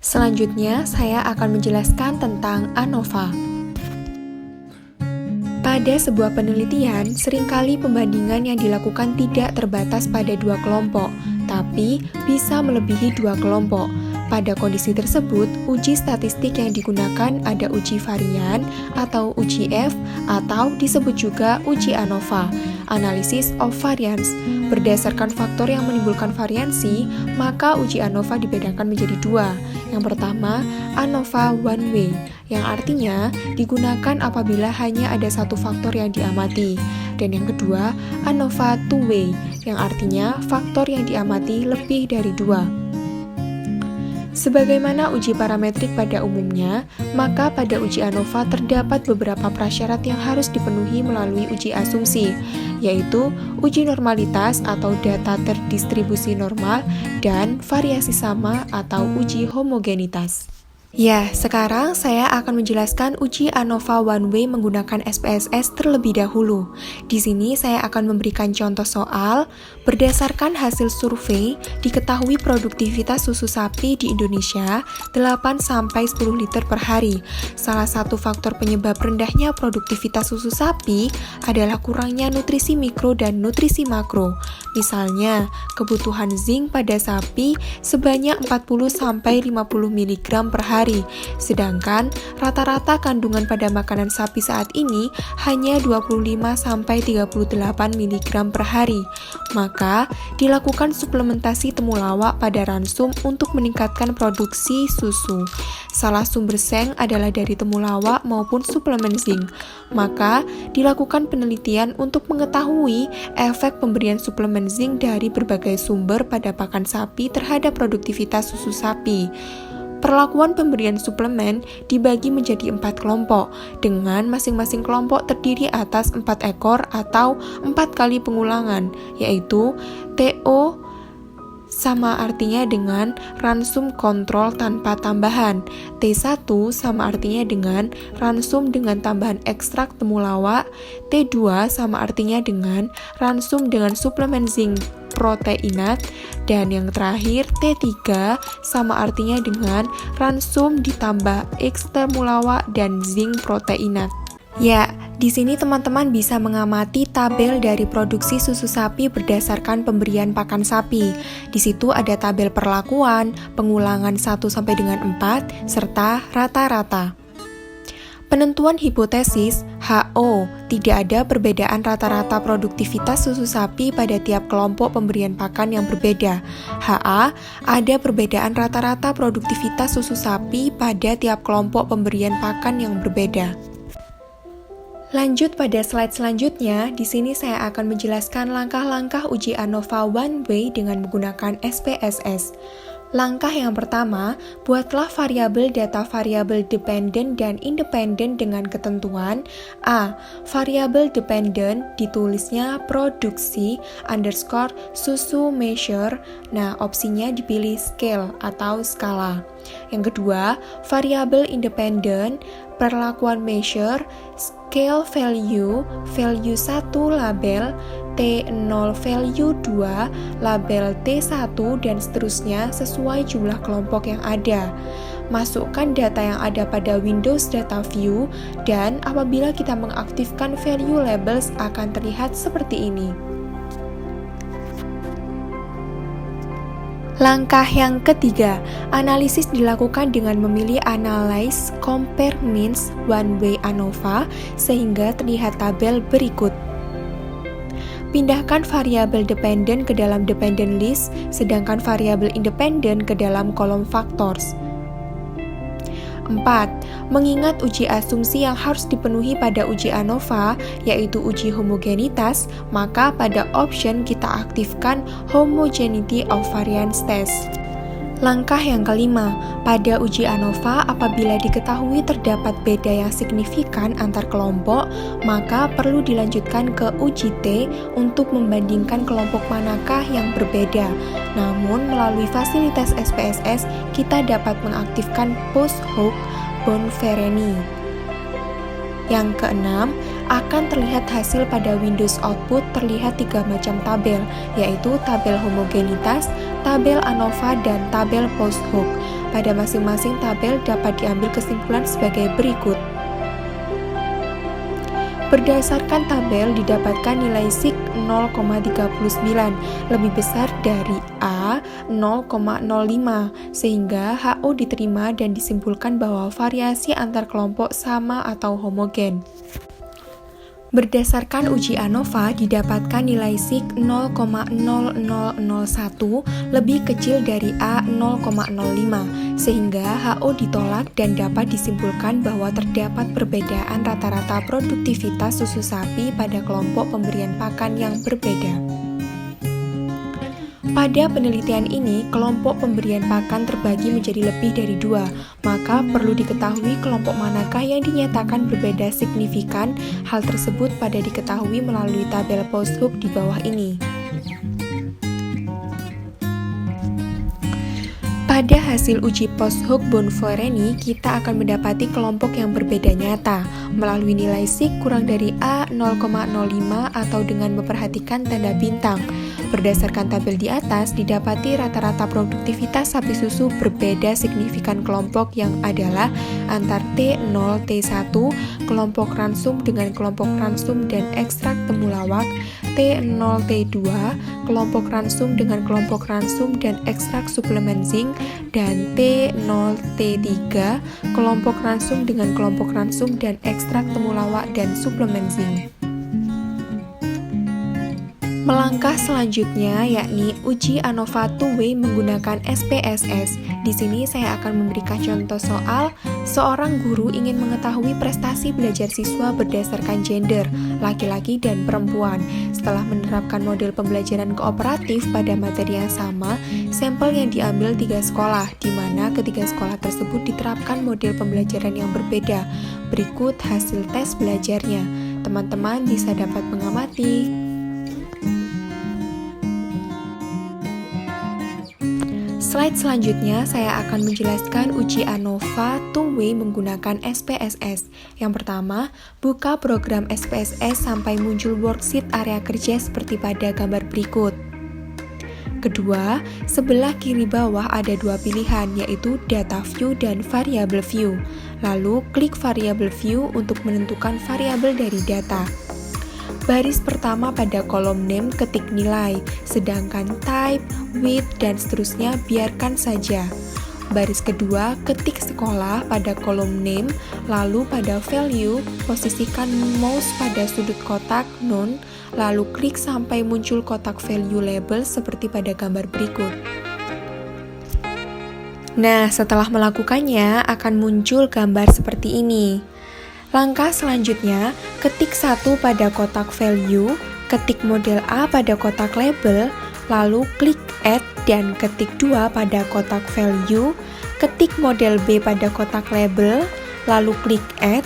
Selanjutnya, saya akan menjelaskan tentang ANOVA. Pada sebuah penelitian, seringkali pembandingan yang dilakukan tidak terbatas pada dua kelompok, tapi bisa melebihi dua kelompok. Pada kondisi tersebut, uji statistik yang digunakan ada uji varian atau uji F atau disebut juga uji ANOVA, Analysis of Variance. Berdasarkan faktor yang menimbulkan variansi, maka uji ANOVA dibedakan menjadi dua. Yang pertama, ANOVA one way, yang artinya digunakan apabila hanya ada satu faktor yang diamati. Dan yang kedua, ANOVA two way, yang artinya faktor yang diamati lebih dari dua. Sebagaimana uji parametrik pada umumnya, maka pada uji ANOVA terdapat beberapa prasyarat yang harus dipenuhi melalui uji asumsi, yaitu uji normalitas atau data terdistribusi normal dan variasi sama atau uji homogenitas. Ya, sekarang saya akan menjelaskan uji ANOVA one way menggunakan SPSS terlebih dahulu. Di sini saya akan memberikan contoh soal. Berdasarkan hasil survei, diketahui produktivitas susu sapi di Indonesia 8-10 liter per hari. Salah satu faktor penyebab rendahnya produktivitas susu sapi adalah kurangnya nutrisi mikro dan nutrisi makro. Misalnya, kebutuhan zinc pada sapi sebanyak 40-50 mg per hari, sedangkan rata-rata kandungan pada makanan sapi saat ini hanya 25-38 mg per hari. Maka, dilakukan suplementasi temulawak pada ransum untuk meningkatkan produksi susu. Salah sumber seng adalah dari temulawak maupun suplemen zinc. Maka, dilakukan penelitian untuk mengetahui efek pemberian suplemen zinc dari berbagai sumber pada pakan sapi terhadap produktivitas susu sapi. Perlakuan pemberian suplemen dibagi menjadi 4 kelompok, dengan masing-masing kelompok terdiri atas 4 ekor atau 4 kali pengulangan, yaitu TO sama artinya dengan ransum kontrol tanpa tambahan, T1 sama artinya dengan ransum dengan tambahan ekstrak temulawak, T2 sama artinya dengan ransum dengan suplemen zinc proteinat, dan yang terakhir T3 sama artinya dengan ransum ditambah X temulawak dan zinc proteinat. Ya, di sini teman-teman bisa mengamati tabel dari produksi susu sapi berdasarkan pemberian pakan sapi. Di situ ada tabel perlakuan, pengulangan 1 sampai dengan 4, serta rata-rata. Penentuan hipotesis HO, tidak ada perbedaan rata-rata produktivitas susu sapi pada tiap kelompok pemberian pakan yang berbeda. HA, ada perbedaan rata-rata produktivitas susu sapi pada tiap kelompok pemberian pakan yang berbeda. Lanjut pada slide selanjutnya, di sini saya akan menjelaskan langkah-langkah uji ANOVA one way dengan menggunakan SPSS. Langkah yang pertama, buatlah variabel data variabel dependent dan independent dengan ketentuan A. Variabel dependent ditulisnya produksi underscore susu measure. Nah, opsinya dipilih scale atau skala. Yang kedua, variabel independent perlakuan measure scale value 1 label, T0 value 2, label T1 dan seterusnya sesuai jumlah kelompok yang ada. Masukkan data yang ada pada Windows Data View dan apabila kita mengaktifkan value labels akan terlihat seperti ini. Langkah yang ketiga, analisis dilakukan dengan memilih Analyze Compare Means One Way ANOVA sehingga terlihat tabel berikut. Pindahkan variabel dependent ke dalam dependent list, sedangkan variabel independent ke dalam kolom factors. 4. Mengingat uji asumsi yang harus dipenuhi pada uji ANOVA, yaitu uji homogenitas, maka pada option kita aktifkan Homogeneity of Variance Test. Langkah yang kelima, pada uji ANOVA apabila diketahui terdapat beda yang signifikan antar kelompok, maka perlu dilanjutkan ke uji T untuk membandingkan kelompok manakah yang berbeda. Namun melalui fasilitas SPSS kita dapat mengaktifkan post hoc bound variety. Yang keenam, akan terlihat hasil pada Windows Output terlihat 3 macam tabel, yaitu tabel homogenitas, tabel ANOVA, dan tabel post hoc. pada masing-masing tabel dapat diambil kesimpulan sebagai berikut. Berdasarkan tabel didapatkan nilai SIK 0,39 lebih besar dari A 0,05 sehingga HO diterima dan disimpulkan bahwa variasi antar kelompok sama atau homogen. Berdasarkan uji ANOVA didapatkan nilai SIK 0,0001 lebih kecil dari A 0,05 sehingga HO ditolak dan dapat disimpulkan bahwa terdapat perbedaan rata-rata produktivitas susu sapi pada kelompok pemberian pakan yang berbeda. Pada penelitian ini, kelompok pemberian pakan terbagi menjadi lebih dari 2, maka perlu diketahui kelompok manakah yang dinyatakan berbeda signifikan. Hal tersebut pada diketahui melalui tabel post-hook di bawah ini. Pada hasil uji post-hook Bonfereni, kita akan mendapati kelompok yang berbeda nyata melalui nilai SIK kurang dari A 0,05 atau dengan memperhatikan tanda bintang. Berdasarkan tabel di atas, didapati rata-rata produktivitas sapi susu berbeda signifikan kelompok yang adalah antar T0, T1, kelompok ransum dengan kelompok ransum dan ekstrak temulawak, T0, T2, kelompok ransum dengan kelompok ransum dan ekstrak suplemen zinc, dan T0, T3, kelompok ransum dengan kelompok ransum dan ekstrak temulawak dan suplemen zinc. Melangkah selanjutnya yakni uji ANOVA 2-way menggunakan SPSS. Di sini saya akan memberikan contoh soal. Seorang guru ingin mengetahui prestasi belajar siswa berdasarkan gender, laki-laki dan perempuan. Setelah menerapkan model pembelajaran kooperatif pada materi yang sama, sampel yang diambil 3 sekolah, di mana ketiga sekolah tersebut diterapkan model pembelajaran yang berbeda. Berikut hasil tes belajarnya. Teman-teman bisa dapat mengamati. Slide selanjutnya saya akan menjelaskan uji ANOVA 2-way menggunakan SPSS. Yang pertama, buka program SPSS sampai muncul worksheet area kerja seperti pada gambar berikut. Kedua, sebelah kiri bawah ada 2 pilihan yaitu data view dan variable view. Lalu klik variable view untuk menentukan variabel dari data. Baris pertama pada kolom name ketik nilai, sedangkan type, width, dan seterusnya biarkan saja. Baris kedua ketik sekolah pada kolom name, lalu pada value, posisikan mouse pada sudut kotak none, lalu klik sampai muncul kotak value label seperti pada gambar berikut. Nah, setelah melakukannya akan muncul gambar seperti ini. Langkah selanjutnya, ketik 1 pada kotak value, ketik model A pada kotak label, lalu klik add dan ketik 2 pada kotak value, ketik model B pada kotak label, lalu klik add,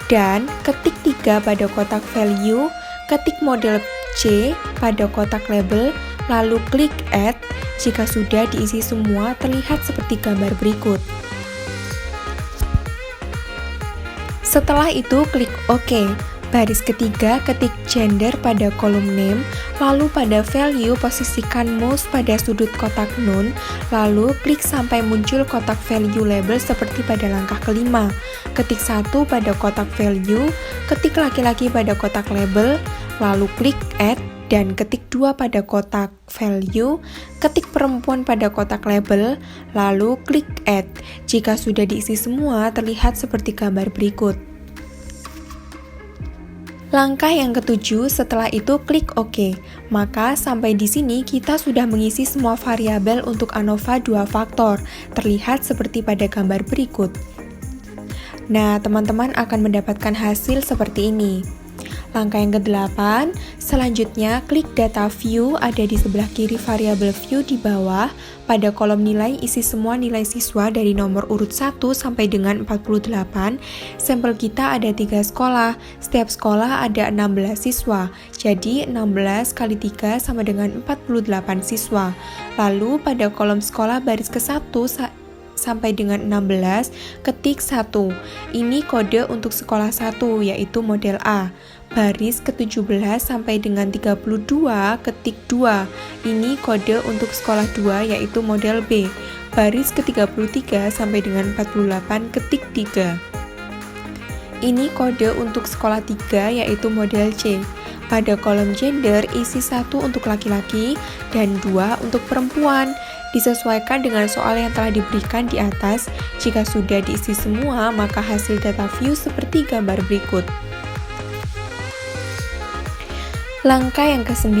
dan ketik 3 pada kotak value, ketik model C pada kotak label, lalu klik add. Jika sudah diisi semua, terlihat seperti gambar berikut. Setelah itu klik OK. Baris ketiga ketik gender pada kolom name, lalu pada value posisikan mouse pada sudut kotak none, lalu klik sampai muncul kotak value label seperti pada langkah kelima. Ketik 1 pada kotak value, ketik laki-laki pada kotak label, lalu klik add, dan ketik 2 pada kotak value, ketik perempuan pada kotak label, lalu klik add. Jika sudah diisi semua, terlihat seperti gambar berikut. Langkah yang ketujuh, setelah itu klik OK. Maka sampai di sini kita sudah mengisi semua variabel untuk ANOVA 2 faktor, terlihat seperti pada gambar berikut. Nah, teman-teman akan mendapatkan hasil seperti ini. Langkah yang ke-8, selanjutnya klik data view ada di sebelah kiri variabel view di bawah. Pada kolom nilai isi semua nilai siswa dari nomor urut 1 sampai dengan 48. Sampel kita ada 3 sekolah, setiap sekolah ada 16 siswa. Jadi 16 kali 3 sama dengan 48 siswa. Lalu pada kolom sekolah baris ke-1 sampai dengan 16, ketik 1. Ini kode untuk sekolah 1 yaitu model A. Baris ke-17 sampai dengan 32, ketik 2. Ini kode untuk sekolah 2 yaitu model B. baris ke-33 sampai dengan 48 ketik 3. Ini kode untuk sekolah 3 yaitu model C. Pada kolom gender isi 1 untuk laki-laki dan 2 untuk perempuan. Disesuaikan dengan soal yang telah diberikan di atas. Jika sudah diisi semua, maka hasil data view seperti gambar berikut. Langkah yang ke-9,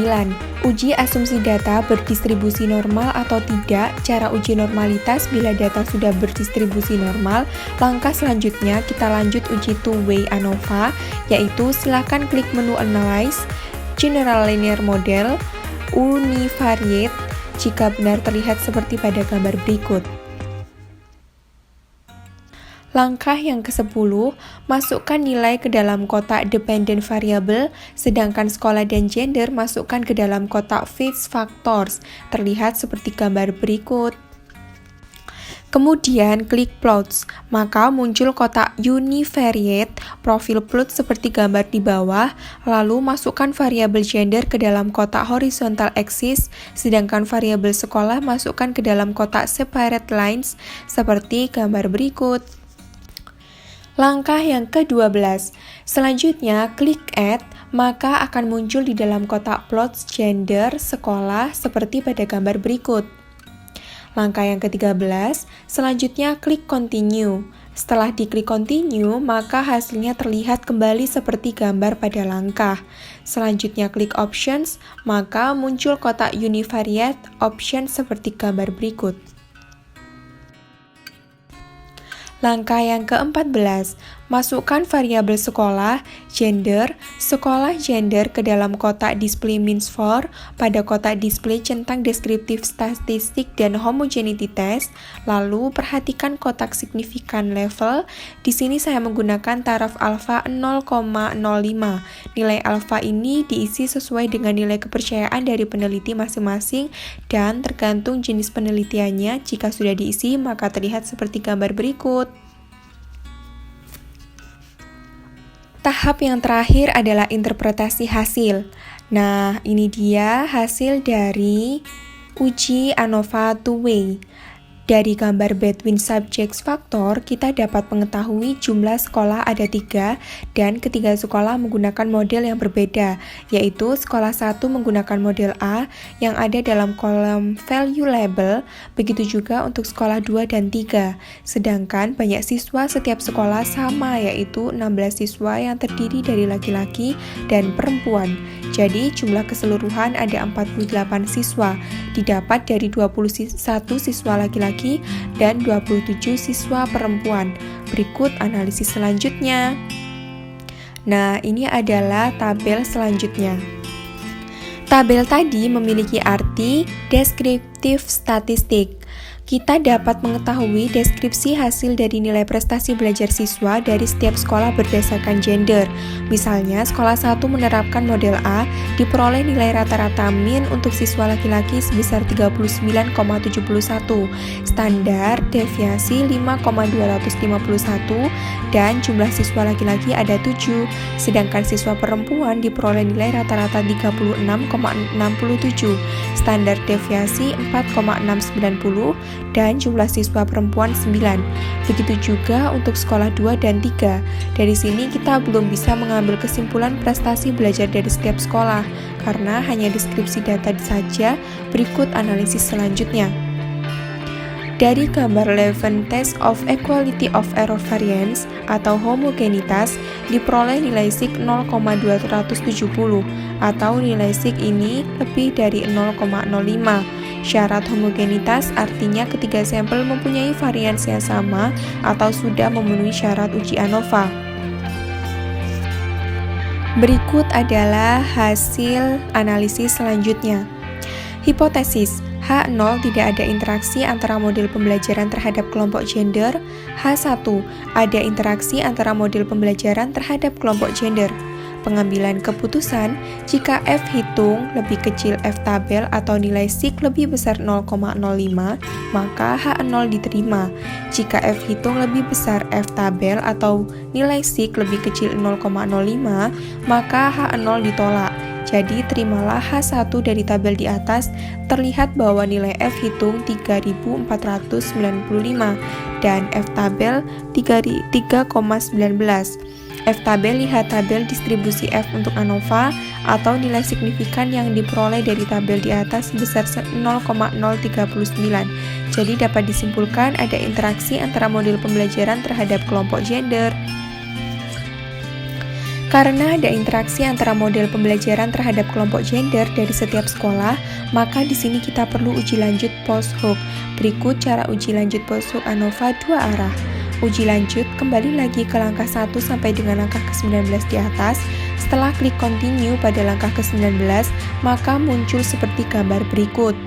uji asumsi data berdistribusi normal atau tidak, cara uji normalitas bila data sudah berdistribusi normal. Langkah selanjutnya kita lanjut uji two-way ANOVA, yaitu silakan klik menu Analyze, General Linear Model, Univariate, jika benar terlihat seperti pada gambar berikut. Langkah yang ke-10, masukkan nilai ke dalam kotak dependent variable, sedangkan sekolah dan gender masukkan ke dalam kotak fixed factors, terlihat seperti gambar berikut. Kemudian klik plots, maka muncul kotak univariate, profil plot seperti gambar di bawah, lalu masukkan variabel gender ke dalam kotak horizontal axis, sedangkan variabel sekolah masukkan ke dalam kotak separate lines, seperti gambar berikut. Langkah yang ke-12, selanjutnya klik add, maka akan muncul di dalam kotak plots gender sekolah seperti pada gambar berikut. Langkah yang ke-13, selanjutnya klik continue. Setelah diklik continue, maka hasilnya terlihat kembali seperti gambar pada langkah. Selanjutnya klik options, maka muncul kotak univariate option seperti gambar berikut. Langkah yang ke-14, masukkan variabel sekolah, gender ke dalam kotak display means for, pada kotak display centang deskriptif statistik dan homogeneity test, lalu perhatikan kotak signifikan level. Di sini saya menggunakan taraf alfa 0,05. Nilai alfa ini diisi sesuai dengan nilai kepercayaan dari peneliti masing-masing dan tergantung jenis penelitiannya. Jika sudah diisi, maka terlihat seperti gambar berikut. Tahap yang terakhir adalah interpretasi hasil. Nah, ini dia hasil dari uji ANOVA two-way. Dari gambar between subjects factor, kita dapat mengetahui jumlah sekolah ada 3 dan ketiga sekolah menggunakan model yang berbeda, yaitu sekolah 1 menggunakan model A yang ada dalam kolom value label, begitu juga untuk sekolah 2 dan 3. Sedangkan banyak siswa setiap sekolah sama, yaitu 16 siswa yang terdiri dari laki-laki dan perempuan. Jadi jumlah keseluruhan ada 48 siswa, didapat dari 21 siswa laki-laki dan 27 siswa perempuan. Berikut analisis selanjutnya. Nah, ini adalah tabel selanjutnya. Tabel tadi memiliki arti deskriptif statistik. Kita dapat mengetahui deskripsi hasil dari nilai prestasi belajar siswa dari setiap sekolah berdasarkan gender. Misalnya, sekolah 1 menerapkan model A, diperoleh nilai rata-rata min untuk siswa laki-laki sebesar 39,71, standar deviasi 5,251, dan jumlah siswa laki-laki ada 7, sedangkan siswa perempuan diperoleh nilai rata-rata 36,67, standar deviasi 4,690, dan jumlah siswa perempuan 9. Begitu juga untuk sekolah 2 dan 3. Dari sini kita belum bisa mengambil kesimpulan prestasi belajar dari setiap sekolah, karena hanya deskripsi data saja. Berikut analisis selanjutnya. Dari gambar Levin Test of Equality of Error Variance atau homogenitas, diperoleh nilai SIG 0,270 atau nilai SIG ini lebih dari 0,05. Syarat homogenitas artinya ketiga sampel mempunyai varians yang sama atau sudah memenuhi syarat uji ANOVA. Berikut adalah hasil analisis selanjutnya. Hipotesis, H0 tidak ada interaksi antara model pembelajaran terhadap kelompok gender. H1 ada interaksi antara model pembelajaran terhadap kelompok gender. Pengambilan keputusan, jika F hitung lebih kecil F tabel atau nilai SIG lebih besar 0,05, maka H0 diterima. Jika F hitung lebih besar F tabel atau nilai SIG lebih kecil 0,05, maka H0 ditolak. Jadi terimalah H1 dari tabel di atas, terlihat bahwa nilai F hitung 3495 dan F tabel 3,19. F tabel lihat tabel distribusi F untuk ANOVA atau nilai signifikan yang diperoleh dari tabel di atas sebesar 0,039. Jadi dapat disimpulkan ada interaksi antara model pembelajaran terhadap kelompok gender. Karena ada interaksi antara model pembelajaran terhadap kelompok gender dari setiap sekolah, maka di sini kita perlu uji lanjut post hoc. Berikut cara uji lanjut post hoc ANOVA 2 arah. Uji lanjut kembali lagi ke langkah 1 sampai dengan langkah ke-19 di atas. Setelah klik continue pada langkah ke-19, maka muncul seperti gambar berikut.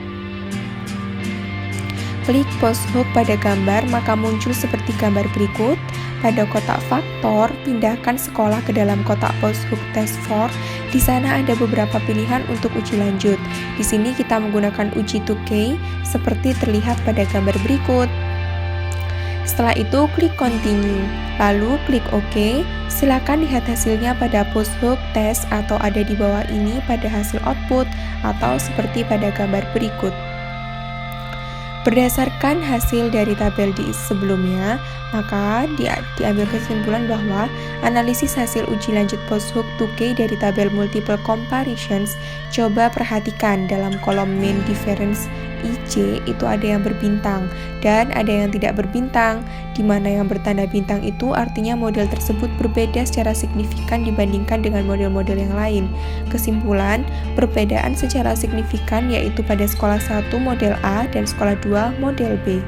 Klik post hoc pada gambar, maka muncul seperti gambar berikut. Pada kotak faktor, pindahkan sekolah ke dalam kotak post hoc test for. Di sana ada beberapa pilihan untuk uji lanjut. Di sini kita menggunakan uji 2K seperti terlihat pada gambar berikut. Setelah itu klik continue, lalu klik OK. Silakan lihat hasilnya pada post hoc test atau ada di bawah ini pada hasil output atau seperti pada gambar berikut. Berdasarkan hasil dari tabel di sebelumnya, maka diambil kesimpulan bahwa analisis hasil uji lanjut post hoc 2K dari tabel multiple comparisons. Coba perhatikan dalam kolom mean difference IC itu ada yang berbintang dan ada yang tidak berbintang, di mana yang bertanda bintang itu artinya model tersebut berbeda secara signifikan dibandingkan dengan model-model yang lain. Kesimpulan, perbedaan secara signifikan yaitu pada sekolah 1 model A dan sekolah 2 model B.